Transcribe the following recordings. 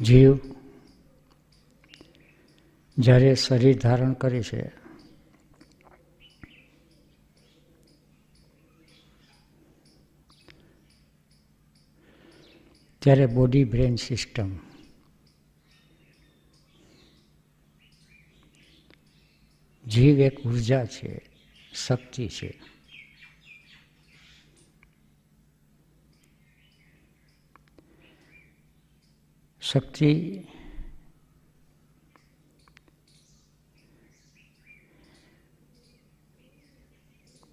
જીવ જ્યારે શરીર ધારણ કરે છે ત્યારે બોડી બ્રેન સિસ્ટમ જીવ એક ઉર્જા છે, શક્તિ છે. શક્તિ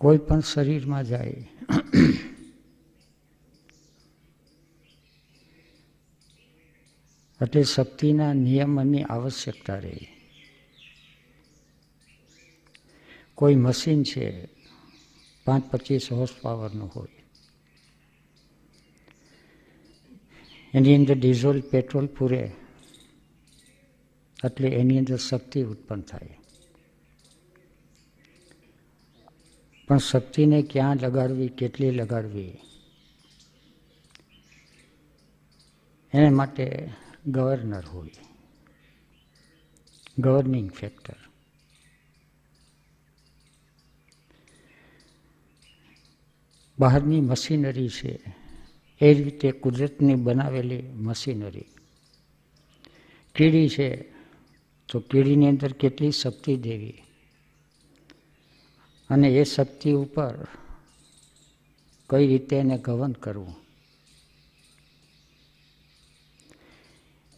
કોઈ પણ શરીરમાં જાય એટલે શક્તિના નિયમનની આવશ્યકતા રહી. કોઈ મશીન છે 5-25 હોર્સ પાવરનું હોય, એની અંદર ડીઝલ પેટ્રોલ પૂરે એટલે એની અંદર શક્તિ ઉત્પન્ન થાય. પણ શક્તિને ક્યાં લગાડવી, કેટલી લગાડવી, એને માટે ગવર્નર હોય, ગવર્નિંગ ફેક્ટર. બહારની મશીનરી છે એ રીતે કુદરતની બનાવેલી મશીનરી. કીડી છે તો કીડીની અંદર કેટલી શક્તિ દેવી અને એ શક્તિ ઉપર કઈ રીતે એને ગવર્ન કરવું,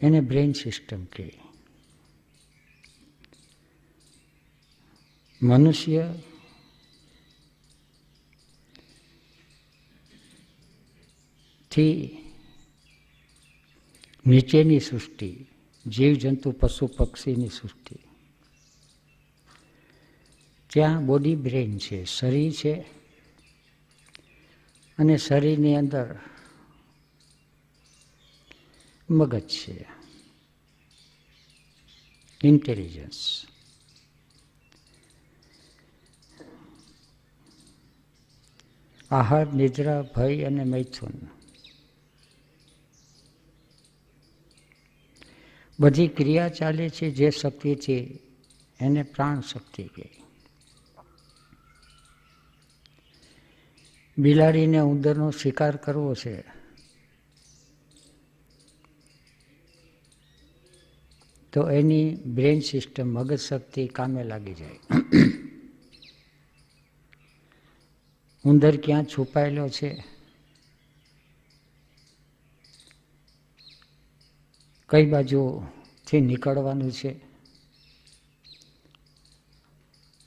એને બ્રેઇન સિસ્ટમ કહે. મનુષ્ય થી નીચેની સૃષ્ટિ, જીવજંતુ પશુ પક્ષીની સૃષ્ટિ, ત્યાં બોડી બ્રેઇન છે, શરીર છે અને શરીરની અંદર મગજ છે, ઇન્ટેલિજન્સ. આહાર, નિદ્રા, ભય અને મૈથુન બધી ક્રિયા ચાલે છે જે શક્તિથી, એને પ્રાણ શક્તિ કહે. બિલાડીને ઉંદરનો શિકાર કરવો છે તો એની બ્રેઇન સિસ્ટમ, મગજ શક્તિ કામે લાગી જાય. ઉંદર ક્યાં છુપાયેલો છે, કઈ બાજુથી નીકળવાનું છે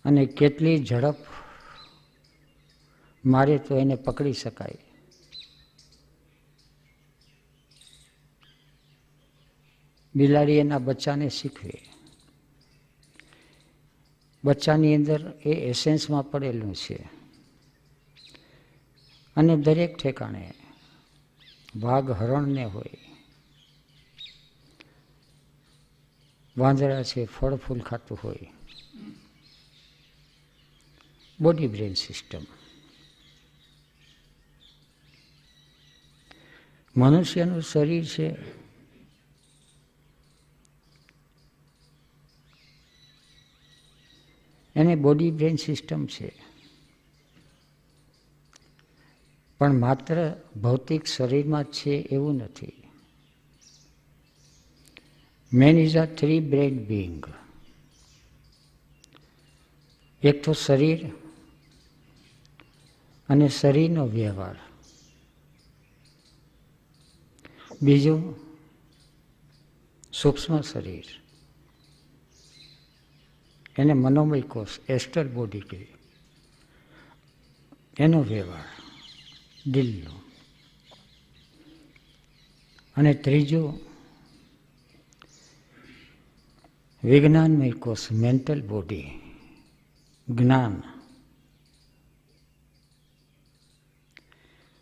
અને કેટલી ઝડપ મારે તો એને પકડી શકાય, બિલાડી એના બચ્ચાને શીખવે. બચ્ચાની અંદર એ એસેન્સમાં પડેલું છે અને દરેક ઠેકાણે વાઘ હરણને હોય, વાંદરા છે ફળ ફૂલ ખાતું હોય. Body brain system. મનુષ્યનું શરીર છે એને બોડી બ્રેઇન સિસ્ટમ છે, પણ માત્ર ભૌતિક શરીરમાં જ છે એવું નથી. Main is a 3-brain being. એક તો શરીર અને શરીરનો વ્યવહાર, બીજું સૂક્ષ્મ શરીર, એને મનોમય કોષ, એસ્ટર બોડી કહે, એનો વ્યવહાર દિલનો, અને ત્રીજું વિજ્ઞાનમય કોષ, મેન્ટલ બોડી, જ્ઞાન.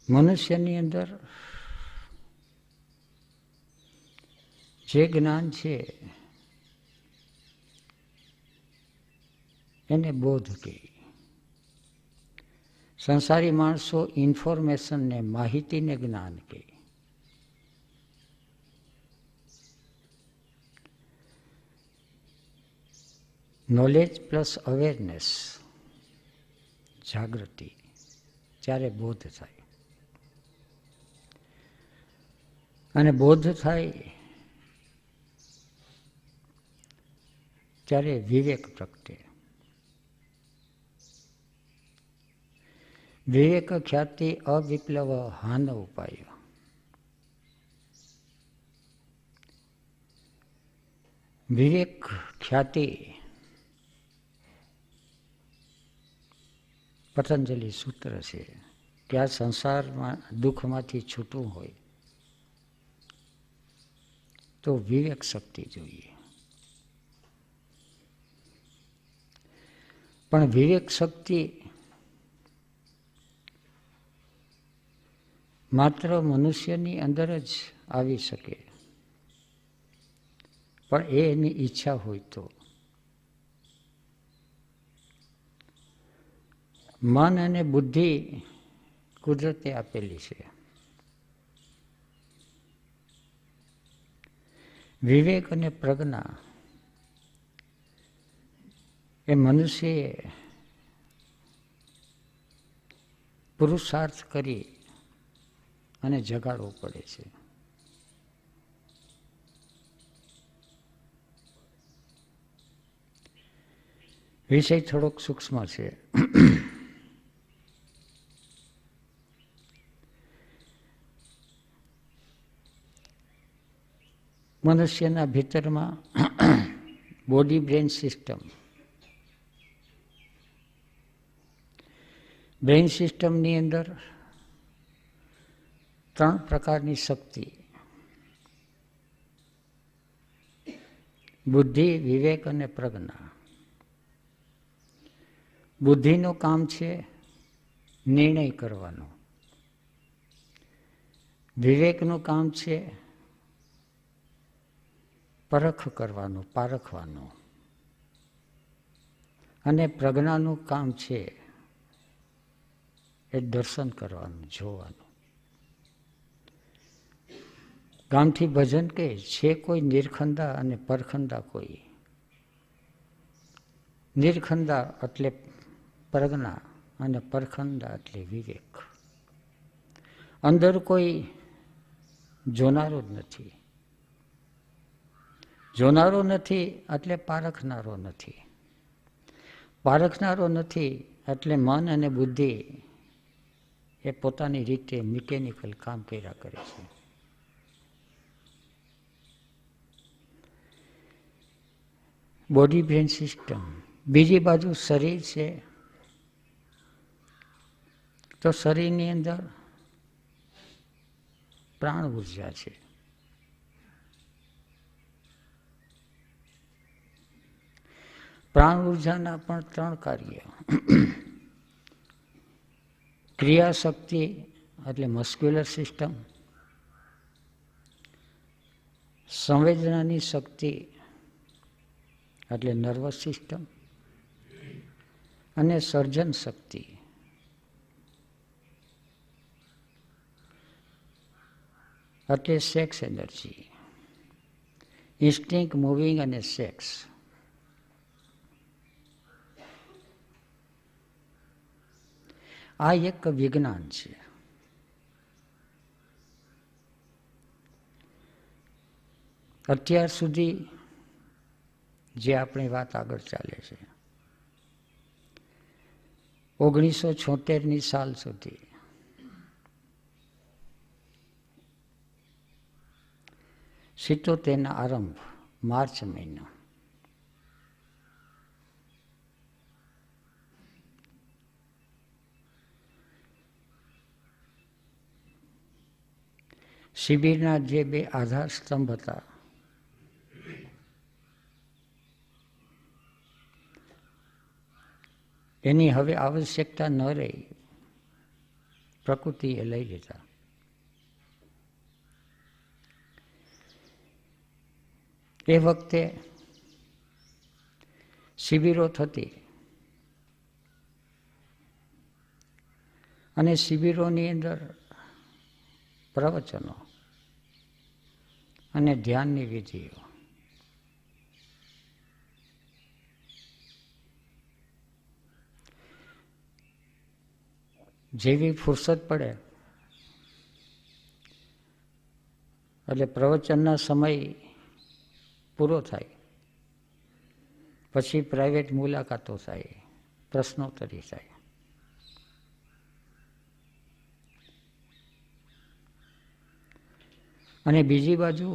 મનુષ્યની અંદર જે જ્ઞાન છે એને બોધ કહે. સંસારી માણસો ઇન્ફોર્મેશનને, માહિતીને જ્ઞાન કહે. નોલેજ પ્લસ અવેરનેસ, જાગૃતિ, ત્યારે બોધ થાય. અને બોધ થાય ત્યારે વિવેક પ્રગટે. વિવેક ખ્યાતિ અવિપ્લવ હાન ઉપાય. વિવેક ખ્યાતિ પતંજલિ સૂત્ર છે કે આ સંસારમાં દુઃખમાંથી છૂટવું હોય તો વિવેક શક્તિ જોઈએ. પણ વિવેક શક્તિ માત્ર મનુષ્યની અંદર જ આવી શકે, પણ એ એની ઈચ્છા હોય તો. મન અને બુદ્ધિ કુદરતે આપેલી છે. વિવેક અને પ્રજ્ઞા એ મનુષ્યએ પુરુષાર્થ કરી અને જગાડવું પડે છે. વિષય થોડોક સૂક્ષ્મ છે. મનુષ્યના ભીતરમાં બોડી બ્રેન સિસ્ટમ, બ્રેઇન સિસ્ટમની અંદર 3 પ્રકારની શક્તિ, બુદ્ધિ, વિવેક અને પ્રજ્ઞા. બુદ્ધિનું કામ છે નિર્ણય કરવાનો, વિવેકનું કામ છે પરખ કરવાનું, પારખવાનું, અને પ્રજ્ઞાનું કામ છે એ દર્શન કરવાનું, જોવાનું. ગામથી ભજન કહે છે કોઈ નિર્ખંદા અને પરખંદા કોઈ. નિર્ખંદા એટલે પ્રજ્ઞા અને પરખંદા એટલે વિવેક. અંદર કોઈ જોનારો જ નથી. જોનારો નથી એટલે પારખનારો નથી. પારખનારો નથી એટલે મન અને બુદ્ધિ એ પોતાની રીતે મિકેનિકલ કામ કર્યા કરે છે. Body brain system. બીજી બાજુ શરીર છે, તો શરીરની અંદર પ્રાણ ઉર્જા છે. પ્રાણ ઉર્જાના પણ 3 કાર્ય. ક્રિયાશક્તિ એટલે મસ્ક્યુલર સિસ્ટમ, સંવેદનાની શક્તિ એટલે નર્વસ સિસ્ટમ, અને સર્જન શક્તિ એટલે સેક્સ એનર્જી. ઇન્સ્ટિંક્ટ, મૂવિંગ અને સેક્સ. આ એક વિજ્ઞાન છે. અત્યાર સુધી જે આપણી વાત આગળ ચાલે છે, 1976ની સાલ સુધી સિત્તોતેરના આરંભ, માર્ચ મહિનો, શિબિરના જે 2 આધાર સ્તંભ હતા, એની હવે આવશ્યકતા ન રહી, પ્રકૃતિએ લઈ લીધા. એ વખતે શિબિરો થતી અને શિબિરોની અંદર પ્રવચનો અને ધ્યાનની વિધિઓ. જેવી ફુરસદ પડે એટલે પ્રવચનના સમય પૂરો થાય પછી પ્રાઇવેટ મુલાકાતો થાય, પ્રશ્નોત્તરી થાય. અને બીજી બાજુ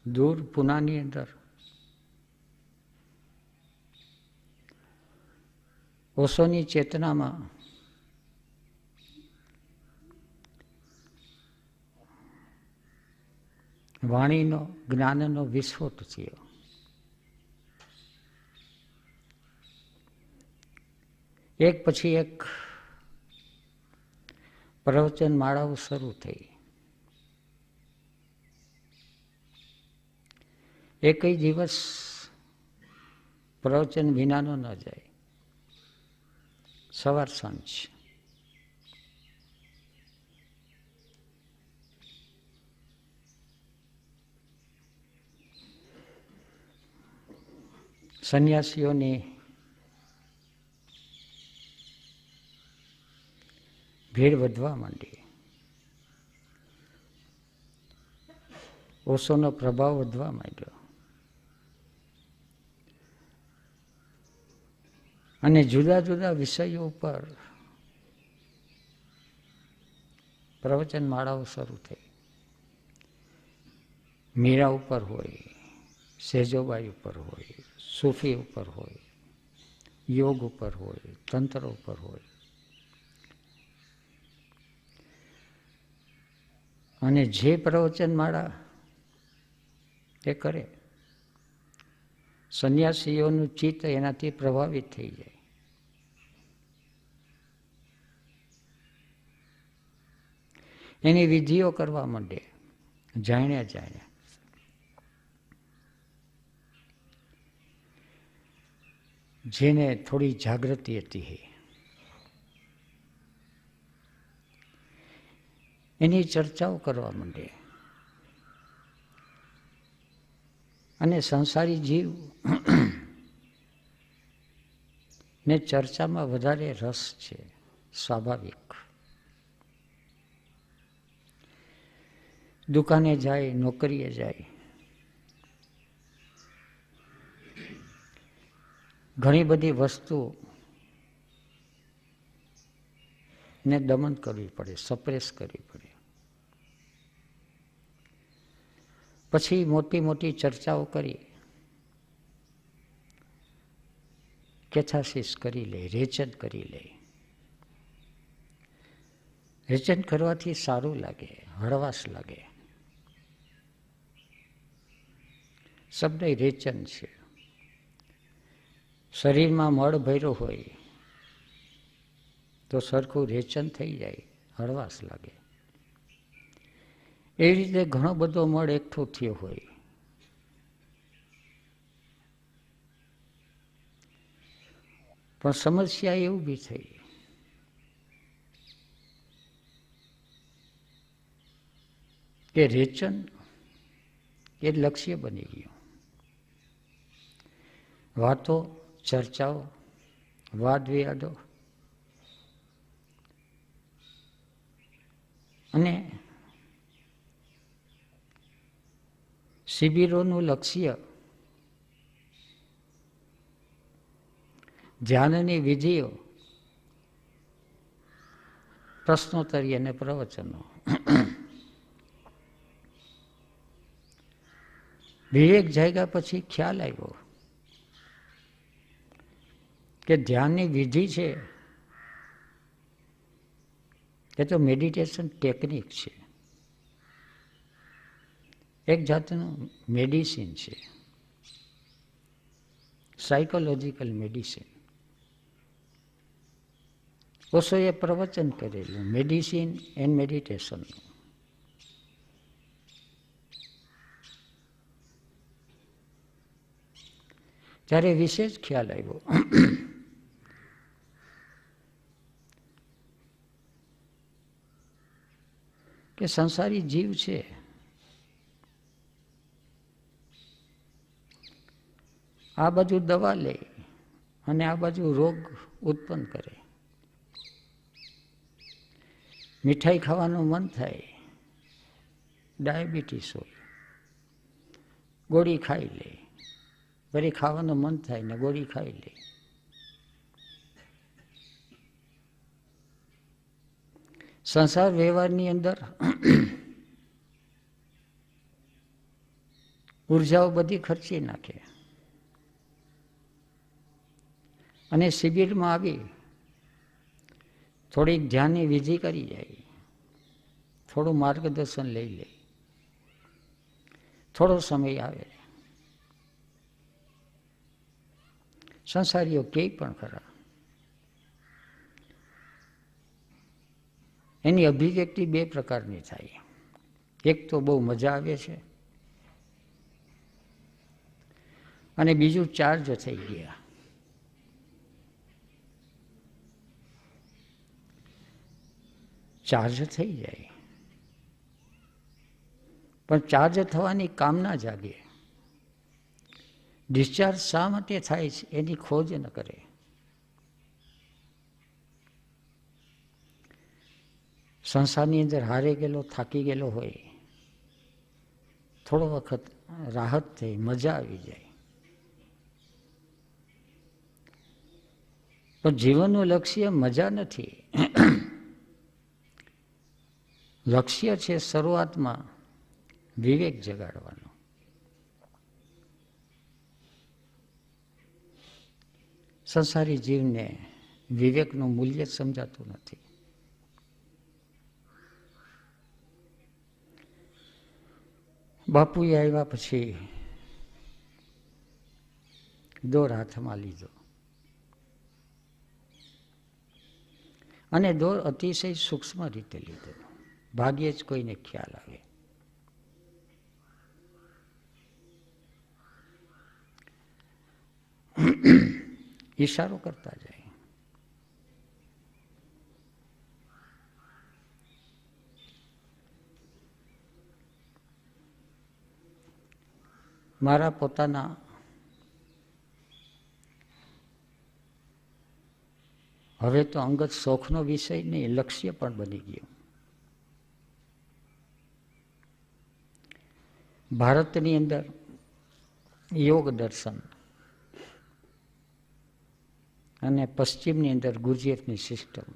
દૂર પૂનાની અંદર ઓશોની ચેતનામાં વાણીનો જ્ઞાનનો વિસ્ફોટ થયો. એક પછી એક પ્રવચન માળાઓ શરૂ થઈ. એકય દિવસ પ્રવચન વિનાનો ન જાય, સવાર સાંજ. સંન્યાસીઓની ભીડ વધવા માંડી, ઓશોનો પ્રભાવ વધવા માંડ્યો અને જુદા જુદા વિષયો ઉપર પ્રવચન માળાઓ શરૂ થઈ. મીરા ઉપર હોય, સેજોબાઈ ઉપર હોય, સૂફી ઉપર હોય, યોગ ઉપર હોય, તંત્ર ઉપર હોય. અને જે પ્રવચન માળા એ કરે, સંન્યાસીઓનું ચિત્ત એનાથી પ્રભાવિત થઈ જાય. એની વિધિઓ કરવા માંડે, જાણ્યા જાણ્યા. જેને થોડી જાગૃતિ હતી એની ચર્ચાઓ કરવા માંડે. અને સંસારી જીવ ને ચર્ચામાં વધારે રસ છે, સ્વાભાવિક. દુકાને જાય, નોકરીએ જાય, ઘણી બધી વસ્તુ ને દમન કરવી પડે, સપ્રેસ કરવી પડે. પછી મોટી મોટી ચર્ચાઓ કરી, કેથાસિસ કરી લે, રેચન કરી લે. રેચન કરવાથી સારું લાગે, હળવાશ લાગે. શબ્દ રેચન છે. શરીરમાં મળ ભર્યો હોય તો સરખું રેચન થઈ જાય, હળવાશ લાગે. એ રીતે ઘણો બધો મળ એકઠો થયો હોય, પણ સમસ્યા એ ઊભી થઈ કે રેચન એ લક્ષ્ય બની ગયું. વાતો, ચર્ચાઓ, વાદ વિવાદો અને શિબિરોનું લક્ષ્ય ધ્યાનની વિધિઓ, પ્રશ્નોત્તરી અને પ્રવચનો. વિવેક જાગ્યા પછી ખ્યાલ આવ્યો કે ધ્યાનની વિધિ છે એ તો મેડિટેશન ટેકનિક છે, એક જાતનું મેડિસિન છે, સાયકોલોજીકલ મેડિસિન. ઓશોએ પ્રવચન કરેલું મેડિસિન એન્ડ મેડિટેશન. ત્યારે વિશેષ ખ્યાલ આવ્યો કે સંસારી જીવ છે આ બાજુ દવા લે અને આ બાજુ રોગ ઉત્પન્ન કરે. મીઠાઈ ખાવાનું મન થાય, ડાયાબિટીસ હોય, ગોળી ખાઈ લે. ફરી ખાવાનું મન થાય ને ગોળી ખાઈ લે. સંસાર વ્યવહારની અંદર ઉર્જાઓ બધી ખર્ચી નાખે અને શિબિરમાં આવી થોડીક ધ્યાનની વિધિ કરી જાય, થોડું માર્ગદર્શન લઈ લે, થોડો સમય આવે. સંસારીઓ કે પણ ખરા, એની અભિવ્યક્તિ બે પ્રકારની થાય. એક તો બહુ મજા આવે છે અને બીજું ચાર્જ થઈ ગયા. ચાર્જ થઈ જાય પણ ચાર્જ થવાની કામના જાગે. ડિસ્ચાર્જ શા માટે થાય છે એની ખોજ ન કરે. સંસારની અંદર હારે ગયેલો, થાકી ગયેલો હોય, થોડો વખત રાહત થઈ, મજા આવી જાય. પણ જીવનનું લક્ષ્ય મજા નથી. લક્ષ્ય છે શરૂઆતમાં વિવેક જગાડવાનો. સંસારી જીવને વિવેકનું મૂલ્ય સમજાતું નથી. બાપુએ આવ્યા પછી દોર હાથમાં લીધો અને દોર અતિશય સૂક્ષ્મ રીતે લીધો. ભાગ્યે જ કોઈને ખ્યાલ આવે. ઈશારો કરતા જાય. મારા પોતાના હવે તો અંગત શોખનો વિષય નહીં, લક્ષ્ય પણ બની ગયું. ભારતની અંદર યોગ દર્શન અને પશ્ચિમની અંદર ગુરજીએફની સિસ્ટમ.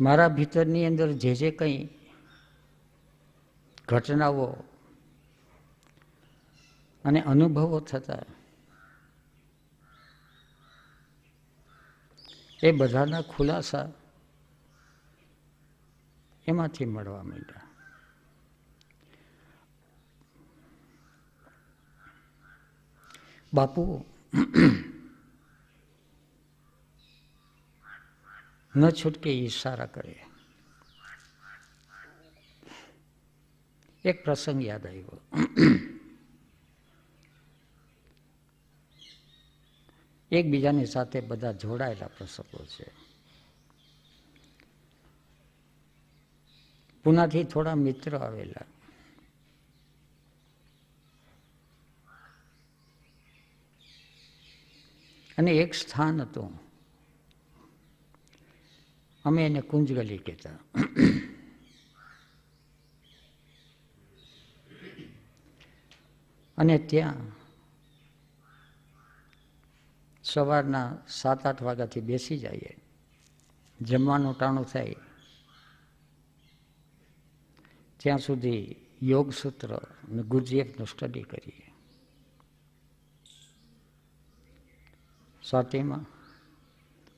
મારા ભીતરની અંદર જે કંઈ ઘટનાઓ અને અનુભવો થતા એ બધાના ખુલાસા એમાંથી મળવા માંડ્યા. બાપુ ન છૂટકે ઈશારા કરે. એક પ્રસંગ યાદ આવ્યો. એકબીજાની સાથે બધા જોડાયેલા પ્રસંગો છે. પુનાથી થોડા મિત્રો આવેલા. અને એક સ્થાન હતું, અમે એને કુંજગલી કહેતા. અને ત્યાં સવારના 7-8 વાગ્યાથી બેસી જઈએ, જમવાનું ટાણું થાય ત્યાં સુધી યોગ સૂત્ર અને ગુરજીએફનું સ્ટડી કરીએ. સાથેમાં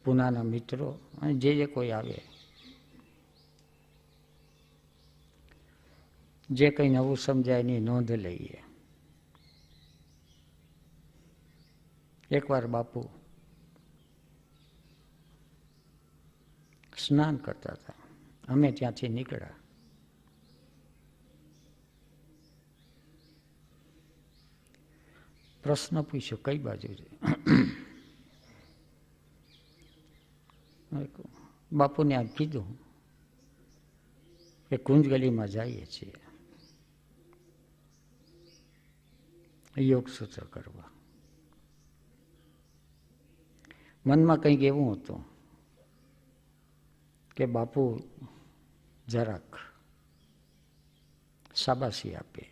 પૂનાના મિત્રો અને જે કોઈ આવે, જે કંઈ નવું સમજાય એની નોંધ લઈએ. એકવાર બાપુ સ્નાન કરતા હતા, અમે ત્યાંથી નીકળ્યા. પ્રશ્ન પૂછ્યો, કઈ બાજુ છે? બાપુને આ કીધું કે કુંજગલીમાં જઈએ છીએ યોગ સૂત્ર કરવા. મનમાં કંઈક એવું હતું કે બાપુ જરાક શાબાશી આપે,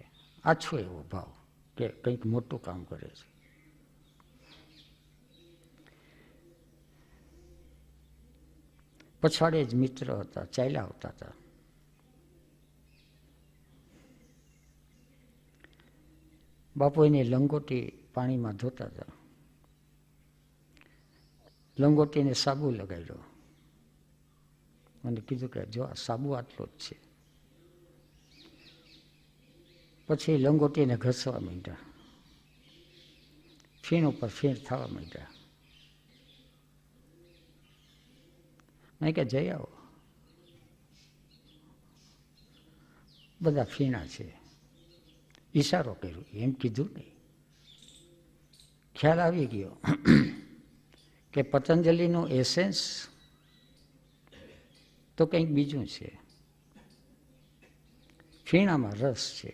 આછો એવો ભાવ કે કંઈક મોટું કામ કરે છે. પછાડે જ મિત્ર હતા, ચાલ્યા આવતા હતા. બાપુ એની લંગોટી પાણીમાં ધોતા હતા. લંગોટીને સાબુ લગાડ્યો અને કીધું કે જો આ સાબુ આટલો જ છે. પછી લંગોટીને ઘસવા માંડ્યા, ફીણ ઉપર ફીણ થવા માંડ્યા. મેં કે જઈ આવો, બધા ફીણા છે. ઈશારો કર્યો, એમ કીધું નહીં. ખ્યાલ આવી ગયો કે પતંજલિનું એસેન્સ તો કંઈક બીજું છે, ફીણામાં રસ છે.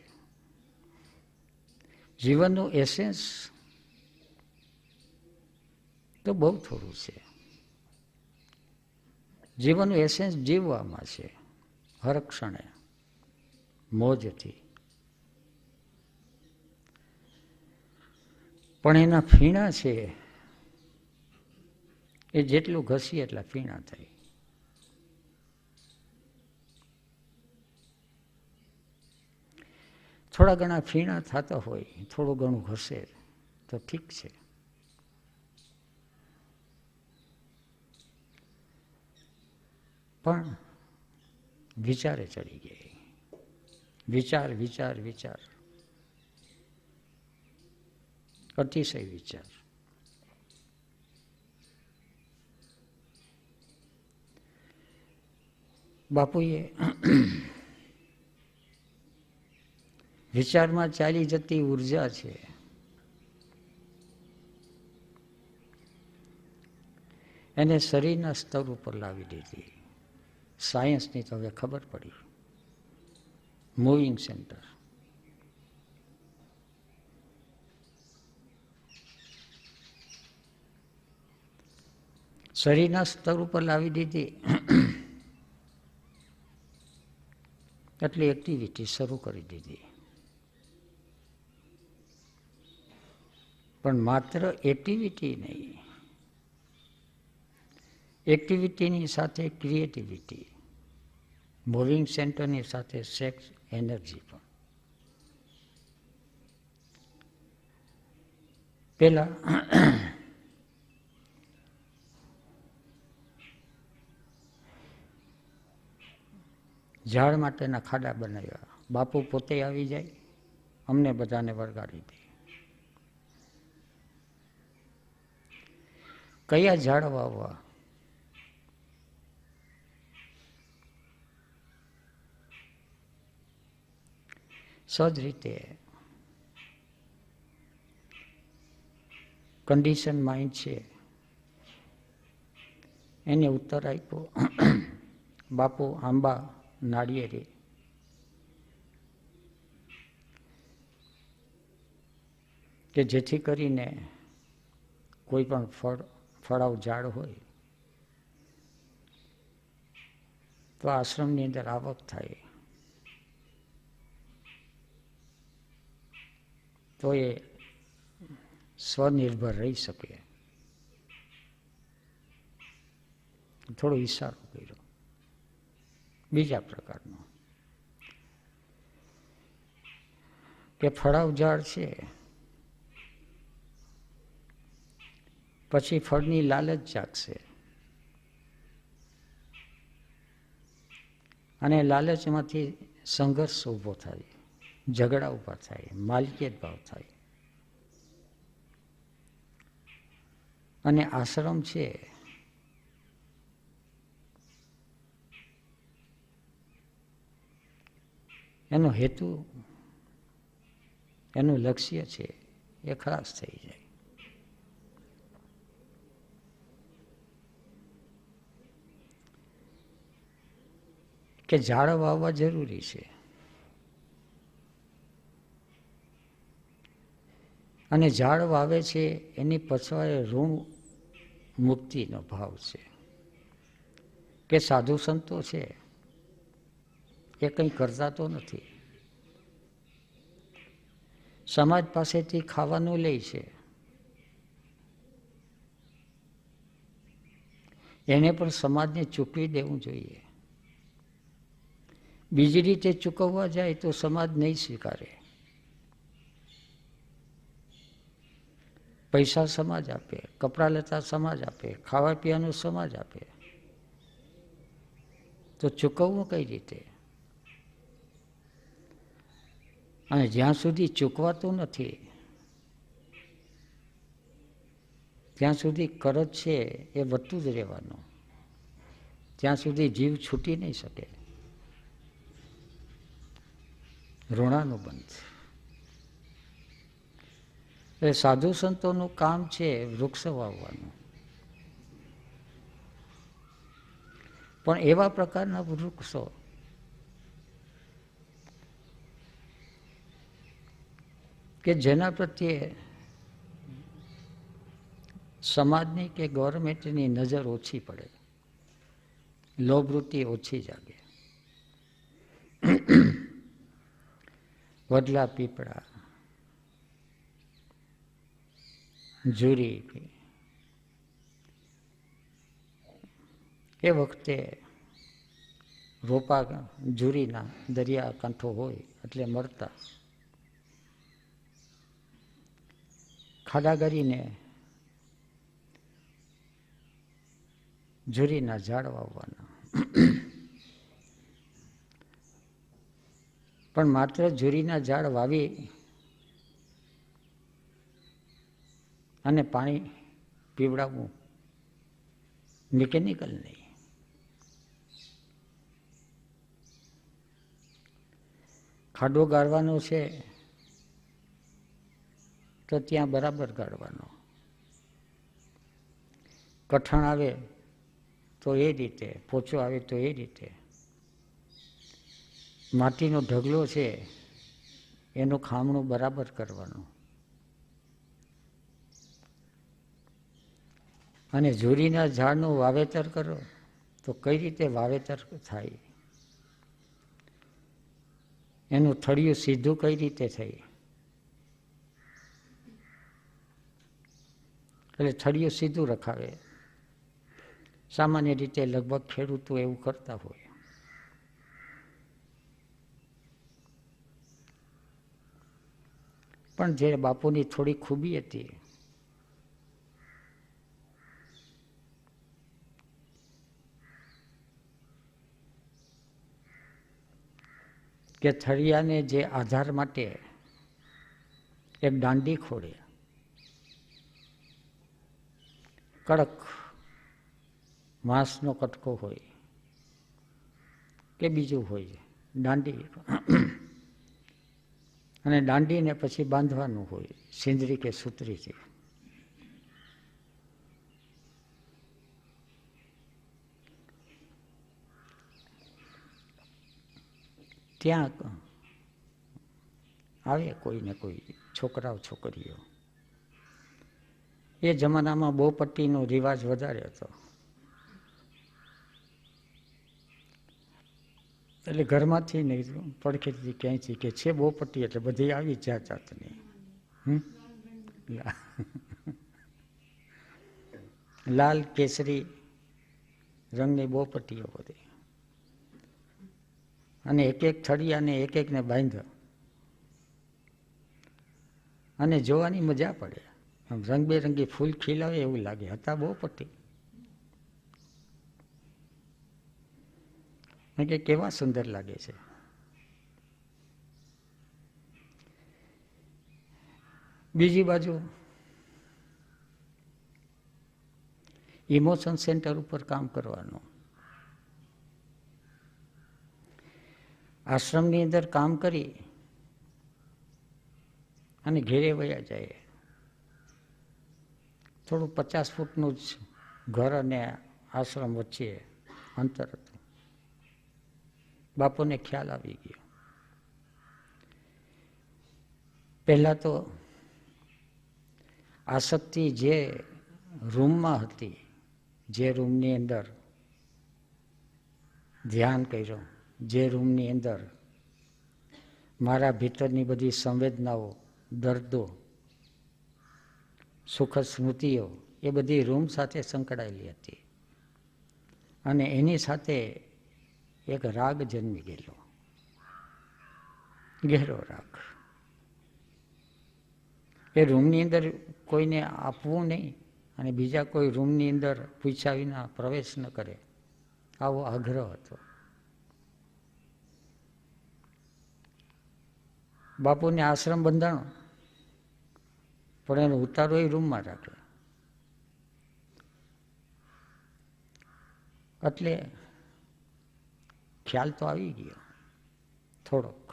જીવનનું એસેન્સ તો બહુ થોડું છે. જીવનનું એસેન્સ જીવવામાં છે, હર ક્ષણે મોજથી. પણ એના ફીણા છે એ જેટલું ઘસીએ એટલા ફીણા થાય. થોડા ઘણા ફીણા થતા હોય, થોડું ઘણું ઘસે તો ઠીક છે. પણ વિચારે ચડી ગઈ. વિચાર વિચાર વિચાર, અતિશય વિચાર. બાપુએ વિચારમાં ચાલી જતી ઉર્જા છે એને શરીરના સ્તર ઉપર લાવી દીધી. સાયન્સની તો હવે ખબર પડી. Moving centre. શરીરના સ્તર ઉપર લાવી દીધી એટલી એક્ટિવિટી શરૂ કરી દીધી. પણ માત્ર એક્ટિવિટી નહીં, એક્ટિવિટીની સાથે ક્રિએટિવિટી, મૂવિંગ સેન્ટરની સાથે સેક્સ એનર્જી પણ. પેલા ઝાડ માટેના ખાડા બનાવ્યા. બાપુ પોતે આવી જાય, અમને બધાને વળગાડી દે. કયા ઝાડ વાવવા? સહજ રીતે કન્ડિશન માઇન્ડ છે એને ઉત્તર આપ્યો, બાપુ આંબા નાળિયેરી. કે જેથી કરીને કોઈ પણ ફળાવ ઝાડ હોય તો આશ્રમની અંદર આવક થાય, તો એ સ્વનિર્ભર રહી શકે. થોડો ઈશારો કર્યો બીજા પ્રકારનો કે ફળાવ ઝાડ છે પછી ફળની લાલચ જાગશે અને લાલચમાંથી સંઘર્ષ ઊભો થાય, ઝઘડા ઊભા થાય, માલિકિયત ભાવ થાય. અને આશ્રમ છે એનો હેતુ, એનું લક્ષ્ય છે એ ખલાસ થઈ જાય. કે ઝાડ વાવવા જરૂરી છે અને ઝાડ વાવે છે એની પછવાડે ઋણ મુક્તિનો ભાવ છે કે સાધુ સંતો છે એ કંઈ કરતા તો નથી, સમાજ પાસેથી ખાવાનું લે છે, એને પણ સમાજને ચૂકવી દેવું જોઈએ. બીજી રીતે ચૂકવવા જાય તો સમાજ નહીં સ્વીકારે. પૈસા સમાજ આપે, કપડાં લતા સમાજ આપે, ખાવા પીવાનું સમાજ આપે, તો ચૂકવવું કઈ રીતે? અને જ્યાં સુધી ચૂકવાતું નથી ત્યાં સુધી કરજ છે એ વધતું જ રહેવાનું, ત્યાં સુધી જીવ છૂટી નહીં શકે. ઋણાનુબંધ. એટલે સાધુ સંતોનું કામ છે વૃક્ષ વાવવાનું, પણ એવા પ્રકારના વૃક્ષો કે જેના પ્રત્યે સમાજની કે ગવર્મેન્ટની નજર ઓછી પડે, લોભવૃત્તિ ઓછી જાગે. વડલા પીપળા, જુરી, એ વખતે રોપા જુરીના દરિયા કાંઠો હોય એટલે મળતા. ખાડા કરીને જુરીના ઝાડ વાવવાના. પણ માત્ર જુરીના ઝાડ વાવી અને પાણી પીવડાવવું મિકેનિકલ નહીં. ખાડો ગાળવાનો છે તો ત્યાં બરાબર ગાળવાનો, કઠણ આવે તો એ રીતે, પોચો આવે તો એ રીતે. માટીનો ઢગલો છે એનું ખામણું બરાબર કરવાનું. અને જુરીના ઝાડનું વાવેતર કરો તો કઈ રીતે વાવેતર થાય, એનું થળિયું સીધું કઈ રીતે થાય. એટલે થળિયું સીધું રખાવે. સામાન્ય રીતે લગભગ ખેડૂતો એવું કરતા હોય. પણ જે બાપુની થોડી ખૂબી હતી, કે થળિયાને જે આધાર માટે એક દાંડી ખોડે, કડક માંસનો કટકો હોય કે બીજું હોય, દાંડી, અને દાંડીને પછી બાંધવાનું હોય સિંદરી કે સૂતરીથી. ત્યાં આવે કોઈને કોઈ છોકરાઓ છોકરીઓ. એ જમાનામાં બોપટ્ટીનો રિવાજ વધારે હતો, એટલે ઘરમાંથી નહીં પડખેથી ક્યાંયથી કે છે બોપટ્ટી એટલે બધી આવી જાત જાતની. લાલ કેસરી રંગની બોપટ્ટીઓ બધી, અને એક એક થળિયાને એક એકને બાંધ્યો, અને જોવાની મજા પડે. આમ રંગબેરંગી ફૂલ ખીલાવે એવું લાગે. હતા બોપટ્ટી કે કેવા સુંદર લાગે છે. બીજી બાજુ ઇમોશન સેન્ટર ઉપર કામ કરવાનું. આશ્રમની અંદર કામ કરી અને ઘેરે વયા જાય. થોડું 50 ફૂટનું જ ઘર અને આશ્રમ વચ્ચે અંતર હતું. બાપુને ખ્યાલ આવી ગયો. પહેલાં તો આસક્તિ જે રૂમમાં હતી જે રૂમની અંદર ધ્યાન કર્યું, જે રૂમની અંદર મારા ભીતરની બધી સંવેદનાઓ, દર્દો, સુખદ સ્મૃતિઓ એ બધી રૂમ સાથે સંકળાયેલી હતી. અને એની સાથે એક રાગ જન્મી ગયેલો, ગહેરો રાગ. એ રૂમની અંદર કોઈને આપવું નહીં અને બીજા કોઈ રૂમની અંદર પૂછ્યા વિના પ્રવેશ ન કરે, આવો આગ્રહ હતો. બાપુને આશ્રમ બંધાણો, પણ એનો ઉતારો એ રૂમમાં રાખે. એટલે ખ્યાલ તો આવી ગયો થોડોક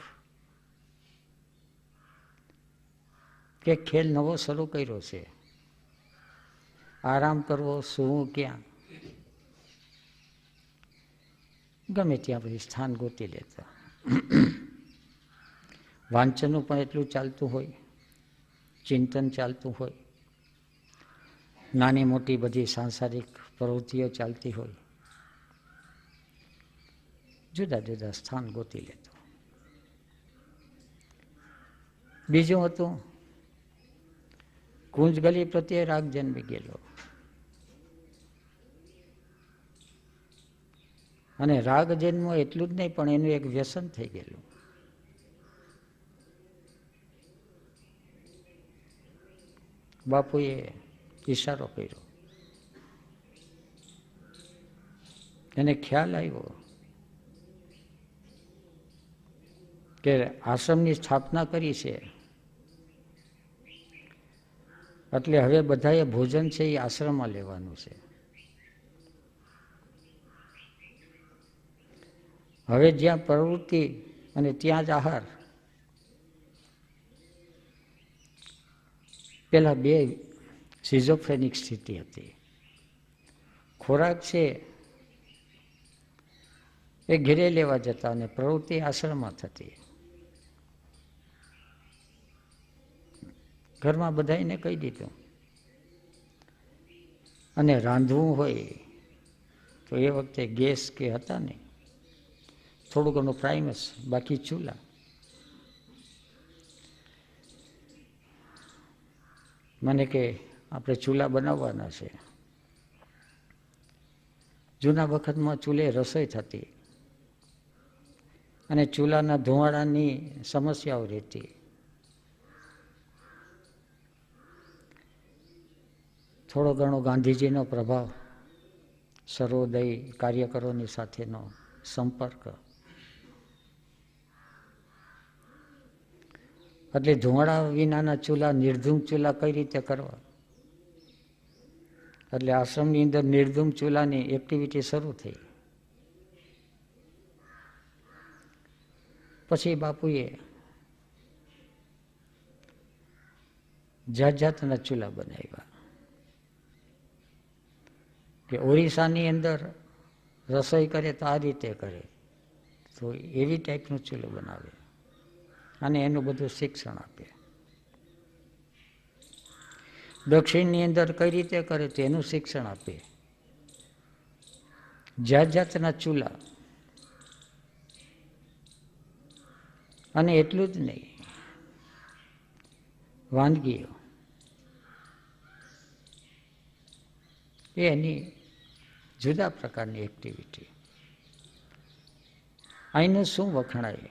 કે ખેલ નવો શરૂ કર્યો છે. આરામ કરવો, સૂવું ક્યાં, ગમે ત્યાં પછી સ્થાન ગોતી લેતા. વાંચનનું પણ એટલું ચાલતું હોય, ચિંતન ચાલતું હોય, નાની મોટી બધી સાંસારિક પ્રવૃત્તિઓ ચાલતી હોય, જુદા જુદા સ્થાન ગોતી લેતો. બીજું હતું, કુંજગલી પ્રત્યે રાગ જન્મી ગયેલો. અને રાગ જન્મો એટલું જ નહીં, પણ એનું એક વ્યસન થઈ ગયેલું. બાપુએ ઈશારો કર્યો, એને ખ્યાલ આવ્યો કે આશ્રમની સ્થાપના કરી છે, એટલે હવે બધાએ ભોજન છે એ આશ્રમમાં લેવાનું છે. હવે જ્યાં પ્રવૃત્તિ અને ત્યાં જ આહાર, પેલા બે સિઝોફ્રેનિક સ્થિતિ હતી. ખોરાક છે એ ઘેરે લેવા જતા અને પ્રવૃત્તિ આશ્રમમાં થતી. ઘરમાં બધાને કહી દીધું. અને રાંધવું હોય તો એ વખતે ગેસ કે હતા ને, થોડું ઘણું પ્રાઇમસ, બાકી ચૂલા. મને કે આપણે ચૂલા બનાવવાના છે. જૂના વખતમાં ચૂલે રસોઈ થતી અને ચૂલાના ધુમાડાની સમસ્યાઓ રહેતી. થોડો ઘણો ગાંધીજીનો પ્રભાવ, સર્વોદય કાર્યકરોની સાથેનો સંપર્ક, એટલે ધુમાડા વિનાના ચૂલા, નિર્ધૂમ ચૂલા કઈ રીતે કરવા, એટલે આશ્રમની અંદર નિર્ધૂમ ચૂલાની એક્ટિવિટી શરૂ થઈ. પછી બાપુએ જાત જાતના ચૂલા બનાવ્યા. કે ઓરિસ્સાની અંદર રસોઈ કરે તો આ રીતે કરે, તો એવી ટાઈપનું ચૂલો બનાવે અને એનું બધું શિક્ષણ આપે. દક્ષિણની અંદર કઈ રીતે કરે તો એનું શિક્ષણ આપે. જાત જાતના ચૂલા. અને એટલું જ નહીં, વાનગીઓ એની જુદા પ્રકારની એક્ટિવિટી. અહીંનું શું વખણાય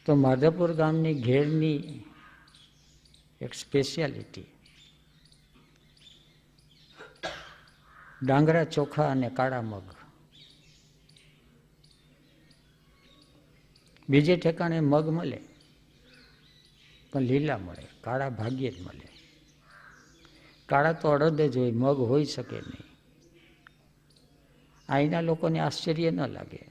તો માધવપુર ગામની ઘેરની એક સ્પેશિયાલિટી ડાંગરા ચોખા અને કાળા મગ. બીજે ઠેકાણે મગ મળે પણ લીલા મળે, કાળા ભાગ્યે જ મળે. કાળા તો અડદ જ હોય, મગ હોઈ શકે નહીં. અહીંના લોકોને આશ્ચર્ય ન લાગે,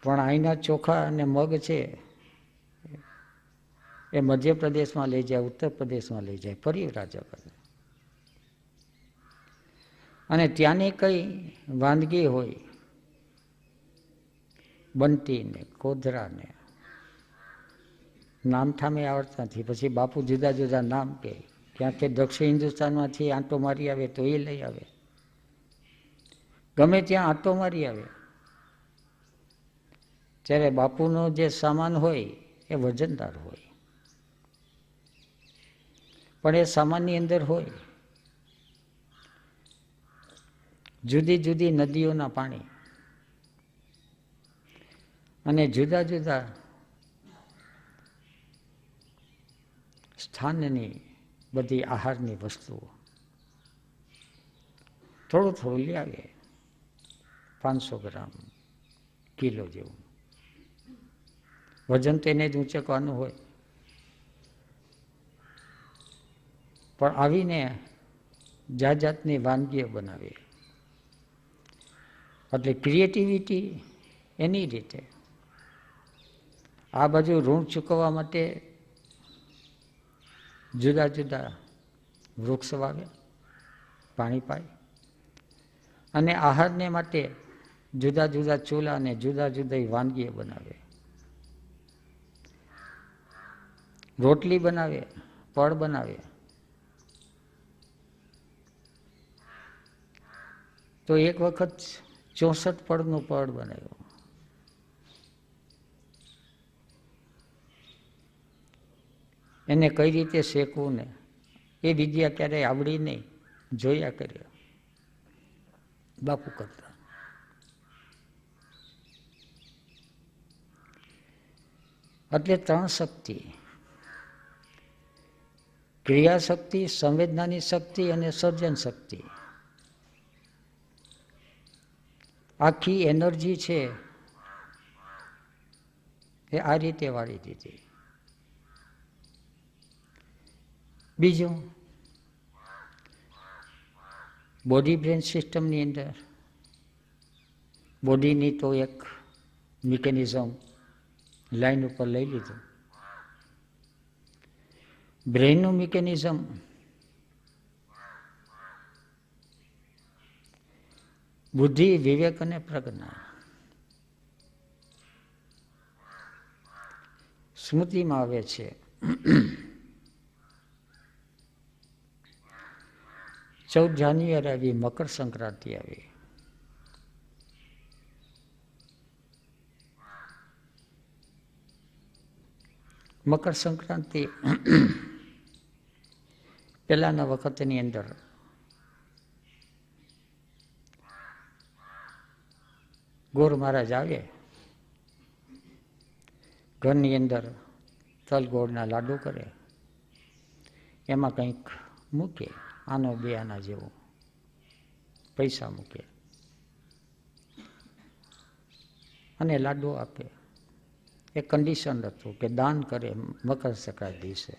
પણ અહીંના ચોખા અને મગ છે એ મધ્યપ્રદેશમાં લઈ જાય, ઉત્તર પ્રદેશમાં લઈ જાય, ફરી રાજા કરે. અને ત્યાંની કઈ વાનગી હોય, બંટી ને કોધરા ને નામ ઠામે આવડતા નથી. પછી બાપુ જુદા જુદા નામ કહે. ક્યાંક દક્ષિણ હિન્દુસ્તાનમાંથી આંટો મારી આવે તો એ લઈ આવે, ગમે ત્યાં આંટો મારી આવે. ત્યારે બાપુનો જે સામાન હોય એ વજનદાર હોય, પણ એ સામાનની અંદર હોય જુદી જુદી નદીઓના પાણી અને જુદા જુદા સ્થાનની બધી આહારની વસ્તુઓ. થોડું થોડું લઈ આવે, 500 ગ્રામ, કિલો જેવું. વજન તો એને જ ઊંચકવાનું હોય. પણ આવીને જાત જાતની વાનગીઓ બનાવે. એટલે ક્રિએટિવિટી એની રીતે. આ બાજુ ઋણ ચૂકવવા માટે જુદા જુદા વૃક્ષ વાવે, પાણી પાય, અને આહારને માટે જુદા જુદા ચૂલા અને જુદા જુદા વાનગીઓ બનાવે. રોટલી બનાવે, પડ બનાવે. તો એક વખત 64 પડનું પડ બનાવ્યું. એને કઈ રીતે શેકવું ને એ વિદ્યા ક્યારેય આવડી નહીં, જોયા કર્યા બાપુ કરતા. એટલે 3 શક્તિ: ક્રિયા શક્તિ, સંવેદનાની શક્તિ અને સર્જન શક્તિ. આખી એનર્જી છે એ આ રીતે વાળી દીધી. બીજું, બોડી બ્રેન સિસ્ટમની અંદર બોડીની તો એક મિકેનિઝમ લાઈન ઉપર લઈ લીધું. બ્રેઇનનું મિકેનિઝમ બુદ્ધિ, વિવેક અને પ્રજ્ઞા. સ્મૃતિમાં આવે છે 14 જાન્યુઆરી આવી, મકર સંક્રાંતિ આવી. મકર સંક્રાંતિ પહેલાના વખતની અંદર ગોર મહારાજ આવે, ઘરની અંદર તલ ગોળના લાડુ કરે, એમાં કંઈક મૂકે, આનો 2 આના જેવો પૈસા મૂકે અને લાડુ આપે. એ કન્ડિશન હતું કે દાન કરે મકર સંક્રાંતિ દિવસે.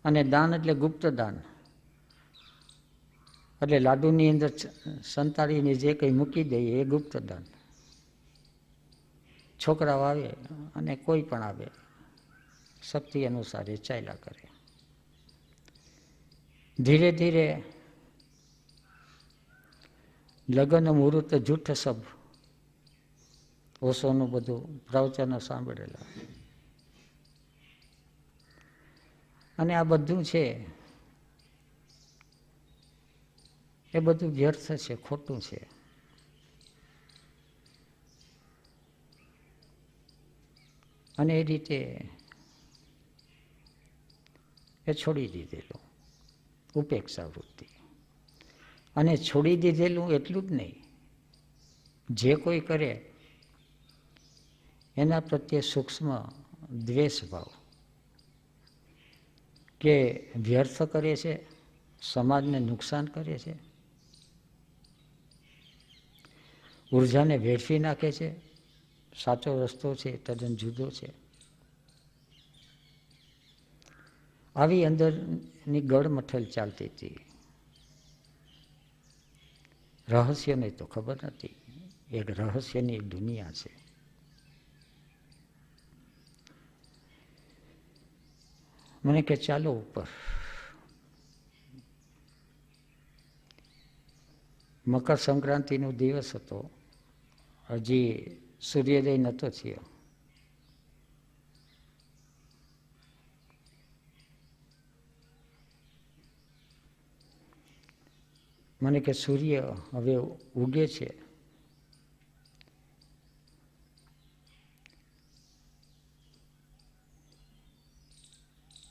અને દાન એટલે ગુપ્ત દાન. એટલે લાડુની અંદર સંતાડીને જે કંઈ મૂકી દે એ ગુપ્ત દાન. છોકરાઓ આવે અને કોઈ પણ આવે, શક્તિ અનુસાર એ ચાલ્યા કરે. ધીરે ધીરે લગ્ન મુહૂર્ત જૂઠ સબ ઓશોનું બધું પ્રવચનો સાંભળેલા. અને આ બધું છે એ બધું વ્યર્થ છે, ખોટું છે. અને એ રીતે એ છોડી દીધેલું, ઉપેક્ષા વૃત્તિ. અને છોડી દીધેલું એટલું જ નહીં, જે કોઈ કરે એના પ્રત્યે સૂક્ષ્મ દ્વેષ ભાવ, કે વ્યર્થ કરે છે, સમાજને નુકસાન કરે છે, ઉર્જાને વેડફી નાખે છે, સાચો રસ્તો છે તદ્દન જુદો છે. આવી અંદરની ગળમથલ ચાલતી હતી. રહસ્યને તો ખબર નથી, એક રહસ્યની દુનિયા છે. મને કે ચાલો ઉપર. મકર સંક્રાંતિનો દિવસ હતો, હજી સૂર્યોદય નહોતો થયો. મને કે સૂર્ય હવે ઉગે છે.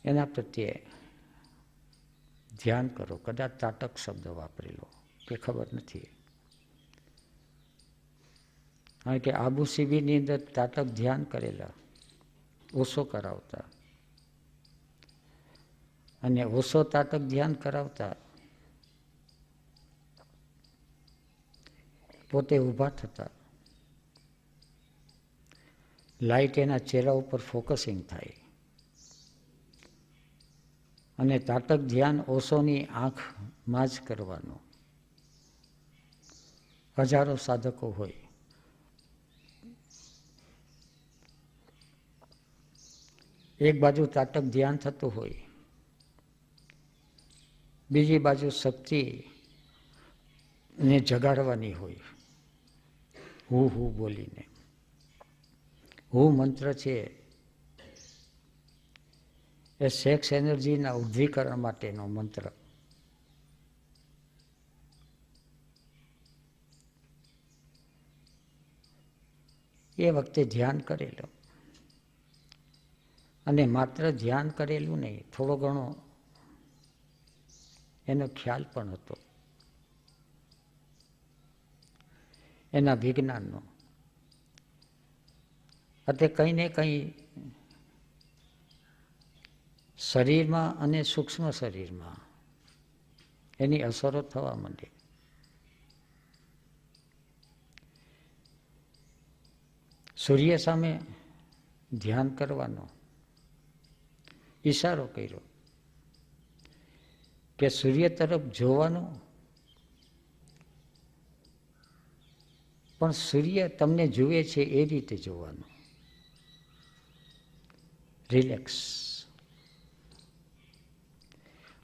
એના પ્રત્યે ધ્યાન કરો. કદાચ તાટક શબ્દ વાપરેલો કે ખબર નથી. કારણ કે આબુ શિબિરની અંદર તાટક ધ્યાન કરેલા, ઓશો કરાવતા, અને ઓશો તાટક ધ્યાન કરાવતા પોતે ઊભા થતા, લાઇટ એના ચહેરા ઉપર ફોકસિંગ થાય, અને તાટક ધ્યાન ઓશોની આંખમાં જ કરવાનું. હજારો સાધકો હોય, એક બાજુ તાટક ધ્યાન થતું હોય, બીજી બાજુ શક્તિને જગાડવાની હોય, હું હું બોલીને. હું મંત્ર છે એ સેક્સ એનર્જીના ઉદ્ધીકરણ માટેનો મંત્ર. એ વખતે ધ્યાન કરેલું, અને માત્ર ધ્યાન કરેલું નહીં, થોડો ઘણો એનો ખ્યાલ પણ હતો એના વિજ્ઞાનનો. એટલે કંઈ ને કંઈ શરીરમાં અને સૂક્ષ્મ શરીરમાં એની અસરો થવા માંડે. સૂર્ય સામે ધ્યાન કરવાનો ઈશારો કર્યો કે સૂર્ય તરફ જોવાનું, પણ સૂર્ય તમને જુએ છે એ રીતે જોવાનું. રિલેક્સ.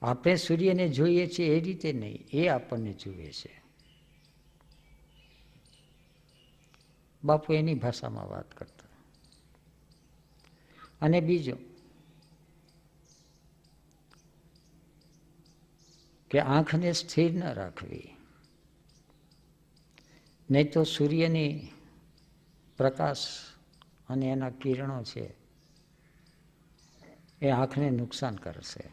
આપણે સૂર્યને જોઈએ છીએ એ રીતે નહીં, એ આપણને જુએ છે. બાપુ એની ભાષામાં વાત કરતા. અને બીજો કે આંખને સ્થિર ન રાખવી, નહીં તો સૂર્યની પ્રકાશ અને એના કિરણો છે એ આંખને નુકસાન કરશે.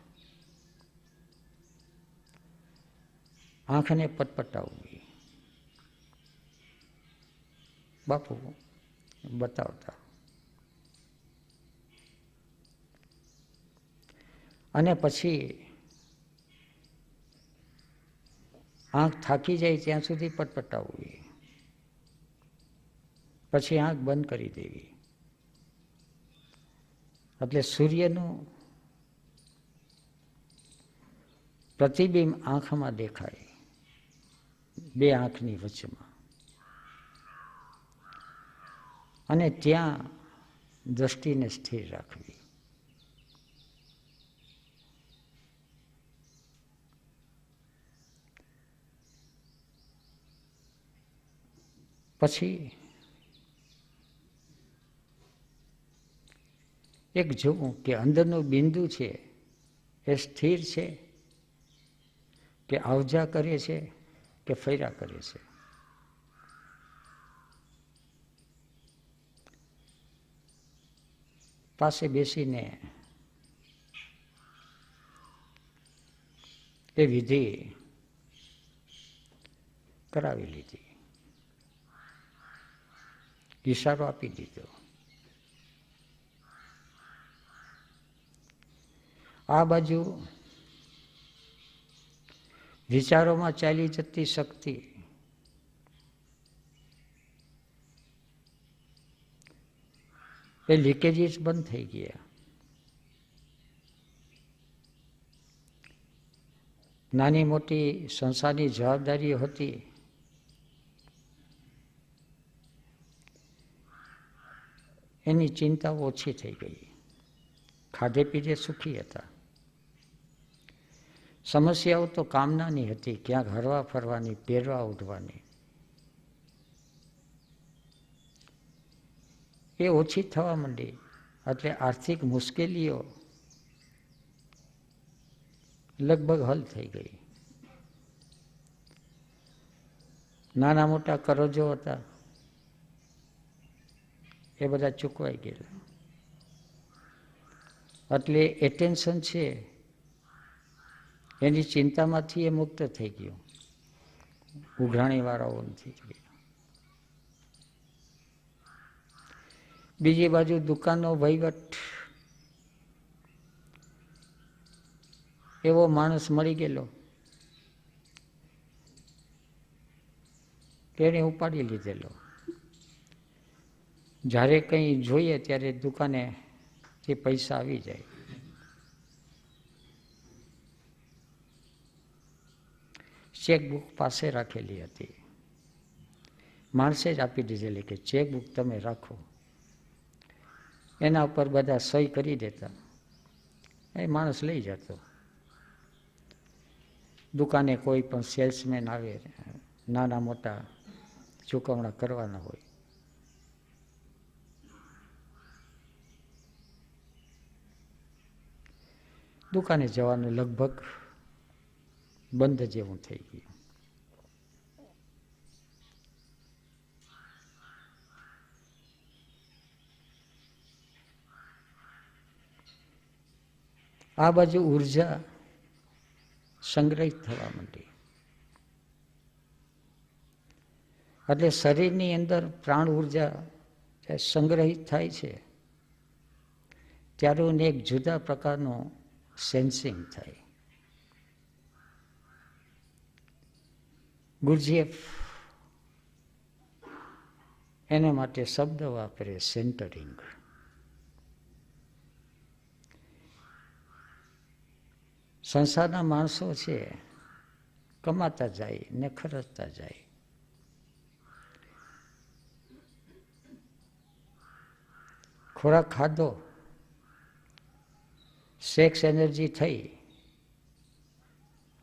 આંખને પટપટાવવી. બાપુ બતાવતા. અને પછી આંખ થાકી જાય ત્યાં સુધી પટપટાવવી, પછી આંખ બંધ કરી દેવી. એટલે સૂર્યનું પ્રતિબિંબ આંખમાં દેખાય, બે આંખની વચ્ચેમાં, અને ત્યાં દ્રષ્ટિને સ્થિર રાખવી. પછી એક જોવું કે અંદરનું બિંદુ છે એ સ્થિર છે કે આવજા કરે છે કે ફર્યા કરે છે. પાસે બેસીને એ વિધિ કરાવી લીધી, ઈશારો આપી દીધો. આ બાજુ વિચારોમાં ચાલી જતી શક્તિ એ લીકેજીસ બંધ થઈ ગયા. નાની મોટી સંસારની જવાબદારીઓ હતી એની ચિંતાઓ ઓછી થઈ ગઈ. ખાધે પીધે સુખી હતા. સમસ્યાઓ તો કામનાની હતી, ક્યાંક હરવા ફરવાની, પહેરવા ઉઠવાની, એ ઓછી થવા માંડી. એટલે આર્થિક મુશ્કેલીઓ લગભગ હલ થઈ ગઈ. નાના મોટા કરજો હતા એ બધા ચૂકવાઈ ગયેલા. એટલે એટેન્શન છે એની ચિંતામાંથી એ મુક્ત થઈ ગયો, ઉઘરાણીવાળાઓ નથી ગયા. બીજી બાજુ દુકાનનો વહીવટ, એવો માણસ મળી ગયેલો તેને ઉપાડી લીધેલો. જ્યારે કંઈ જોઈએ ત્યારે દુકાનેથી પૈસા આવી જાય. ચેકબુક પાસે રાખેલી હતી, માણસે જ આપી દીધેલી કે ચેકબુક તમે રાખો. એના ઉપર બધા સહી કરી દેતા, એ માણસ લઈ જતો. દુકાને કોઈ પણ સેલ્સમેન આવે, નાના મોટા ચૂકવણા કરવાના હોય, દુકાને જવાનું લગભગ બંધ જેવું થઈ ગયું. આ બાજુ ઉર્જા સંગ્રહિત થવા માંડી. એટલે શરીરની અંદર પ્રાણ ઉર્જા સંગ્રહિત થાય છે ત્યારે એક જુદા પ્રકારનું સેન્સિંગ થાય. ગુરજીએફ એને માટે શબ્દ વાપરે સેન્ટરિંગ. સંસારના માણસો છે કમાતા જાય ને ખર્ચતા જાય. ખોરાક ખાધો, સેક્સ એનર્જી થઈ,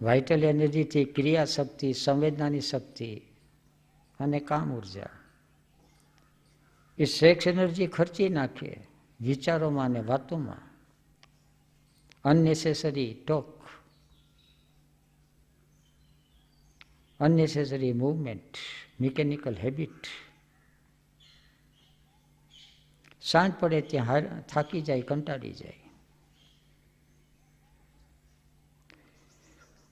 વાઇટલ એનર્જીથી ક્રિયા શક્તિ, સંવેદનાની શક્તિ અને કામ ઉર્જા. એ સેક્સ એનર્જી ખર્ચી નાખે વિચારોમાં અને વાતોમાં. અનનેસેસરી ટોક, અનનેસેસરી મૂવમેન્ટ, મિકેનિકલ હેબિટ. સાંજ પડે ત્યાં થાકી જાય, કંટાળી જાય.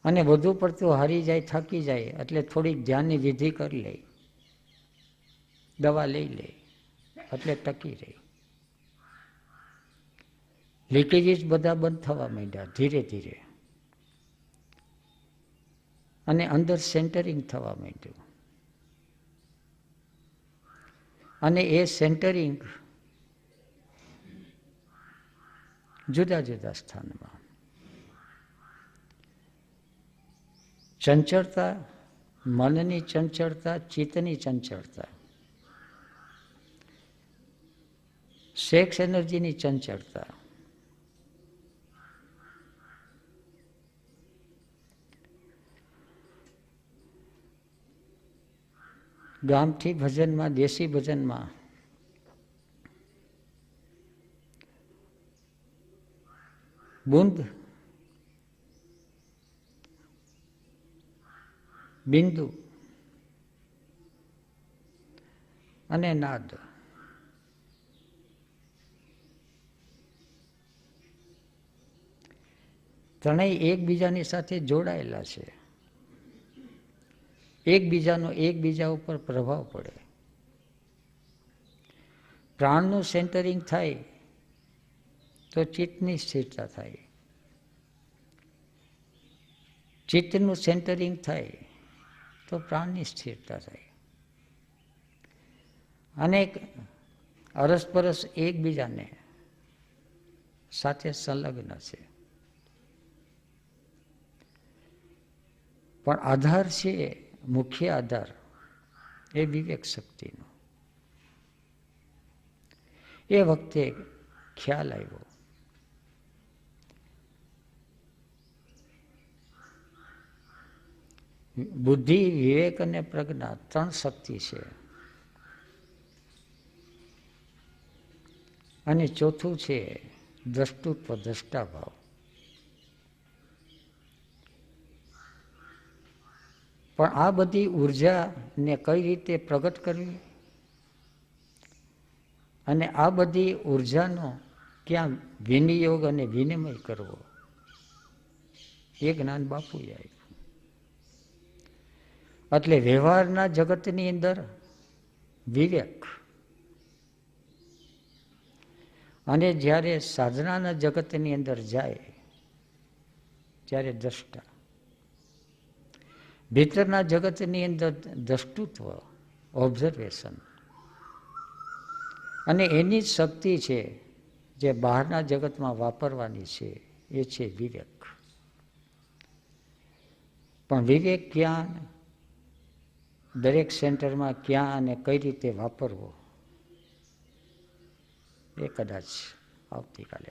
અને વધુ પડતું હારી જાય, થાકી જાય એટલે થોડીક ધ્યાનની વિધિ કરી લે, દવા લઈ લે એટલે ટકી રહે. લીકેજીસ બધા બંધ થવા માંડ્યા ધીરે ધીરે, અને અંદર સેન્ટરિંગ થવા માંડ્યું. અને એ સેન્ટરિંગ જુદા જુદા સ્થાનમાં. ચંચળતા, મનની ચંચળતા, ચિત્તની ચંચળતા, સેક્સ એનર્જીની ચંચળતા, ગામથી ભજનમાં, દેશી ભજનમાં બુંદ, બિંદુ અને નાદ. ત્રણેય એકબીજાની સાથે જોડાયેલા છે. એકબીજાનો એકબીજા ઉપર પ્રભાવ પડે. પ્રાણનું સેન્ટરિંગ થાય તો ચિત્તની સ્થિરતા થાય. ચિત્તનું સેન્ટરિંગ થાય તો પ્રાણની સ્થિરતા થાય. અનેક અરસપરસ એકબીજાને સાથે સંલગ્ન છે. પણ આધાર છે, મુખ્ય આધાર એ વિવેક શક્તિનો. એ વખતે ખ્યાલ આવ્યો બુદ્ધિ, વિવેક અને પ્રજ્ઞા ત્રણ શક્તિ છે, અને ચોથું છે દ્રષ્ટૃત્વ, દ્રષ્ટાભાવ. પણ આ બધી ઉર્જાને કઈ રીતે પ્રગટ કરવી અને આ બધી ઉર્જાનો ક્યાં વિનિયોગ અને વિનિમય કરવો, એ જ્ઞાન બાપુએ આપ્યું. એટલે વ્યવહારના જગતની અંદર વિવેક, અને જ્યારે સાધનાના જગતની અંદર જાય ત્યારે દ્રષ્ટા. ભીતરના જગતની અંદર દ્રષ્ટુત્વ, ઓબ્ઝર્વેશન, અને એની જ શક્તિ છે જે બહારના જગતમાં વાપરવાની છે, એ છે વિવેક. પણ વિવેક ક્યાં, દરેક સેન્ટરમાં ક્યાં અને કઈ રીતે વાપરવો, એ કદાચ આવતીકાલે